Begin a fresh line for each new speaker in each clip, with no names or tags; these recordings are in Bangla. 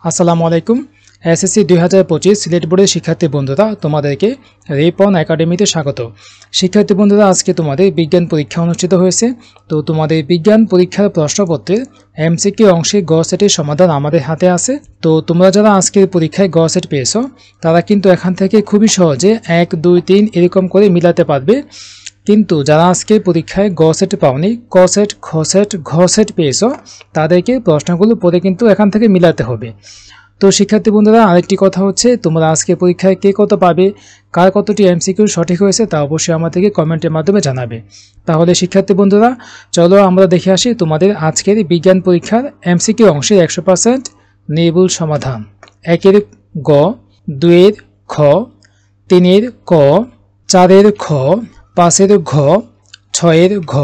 আসসালামু আলাইকুম। এসএসসি 2025 সিলেট বোর্ডের শিক্ষার্থী বন্ধুরা, তোমাদেরকে রিপন একাডেমিতে স্বাগত। শিক্ষার্থী বন্ধুরা, আজকে তোমাদের বিজ্ঞান পরীক্ষা অনুষ্ঠিত হয়েছে। তো তোমাদের বিজ্ঞান পরীক্ষার প্রশ্নপত্রের এমসিকিউ অংশে গ সেটের সমাধান আমাদের হাতে আছে। তো তোমরা যারা আজকের পরীক্ষায় গ সেট পেয়েছো, তারা কিন্তু এখান থেকে খুবই সহজে 1, 2, 3 এরকম করে মিলাতে পারবে। কিন্তু যারা আজকে পরীক্ষায় গ সেট পাওনি, ক সেট, খ সেট, ঘ সেট পেয়েছো, তাদেরকে প্রশ্নগুলো পড়ে কিন্তু এখান থেকে মিলাতে হবে। তো শিক্ষার্থী বন্ধুরা, আরেকটি কথা হচ্ছে, তোমরা আজকে পরীক্ষায় কে কত পাবে, কার কতটি এমসিকিউ সঠিক হয়েছে, তা অবশ্যই আমাদেরকে কমেন্টের মাধ্যমে জানাবে। তাহলে শিক্ষার্থী বন্ধুরা, চলো আমরা দেখে আসি তোমাদের আজকের বিজ্ঞান পরীক্ষার এমসিকিউ অংশের 100% নির্ভুল সমাধান। 1-এর গ, 2-এর খ, 3-এর ক, 4-এর খ, 5-এর ঘ, 6-এর ঘ,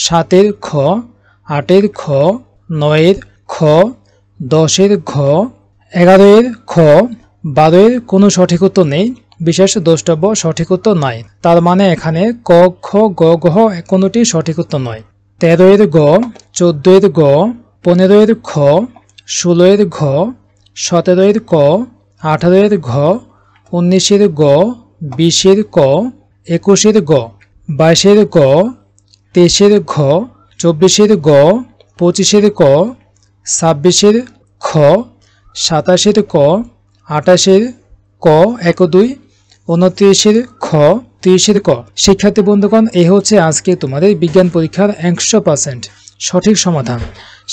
7-এর খ, 8-এর খ, 9-এর খ, 10-এর ঘ, 11-এর খ, 12-এর কোনো সঠিক উত্তর নেই, বিশেষ দ্রষ্টব্য সঠিক উত্তর নাই। তার মানে এখানে ক, খ, গ, ঘ কোনোটি সঠিক উত্তর নয়। 13-এর গ, 14-এর গ, 15-এর খ, 16-এর ঘ, 17-এর ক, 18-এর ঘ, 19-এর গ, 20-এর ক, 21-এর গ, 22-এর গ, 23-এর ঘ, 24-এর গ, 25-এর ক, 26-এর খ, 27-এর ক, 28-এর ক, 1 ও 2, 29-এর খ, 30-এর ক। শিক্ষার্থী বন্ধুগণ, এই হচ্ছে আজকে তোমাদের বিজ্ঞান পরীক্ষার 100% সঠিক সমাধান।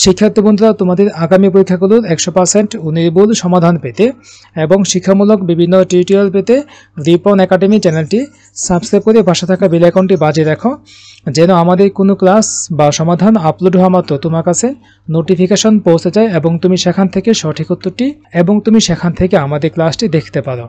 শিক্ষার্থী বন্ধুরা, তোমাদের আগামী পরীক্ষাগুলোর 100% নির্ভুল সমাধান পেতে এবং শিক্ষামূলক বিভিন্ন টিউটোরিয়াল পেতে রিপন একাডেমি চ্যানেলটি সাবস্ক্রাইব করে পাশে থাকা বেল আইকনটি বাজিয়ে রাখো, যেন আমাদের কোনো ক্লাস বা সমাধান আপলোড হওয়া মাত্র তোমার কাছে নোটিফিকেশন পৌঁছে যায় এবং তুমি সেখান থেকে সঠিক উত্তরটি এবং তুমি সেখান থেকে আমাদের ক্লাসটি দেখতে পারো।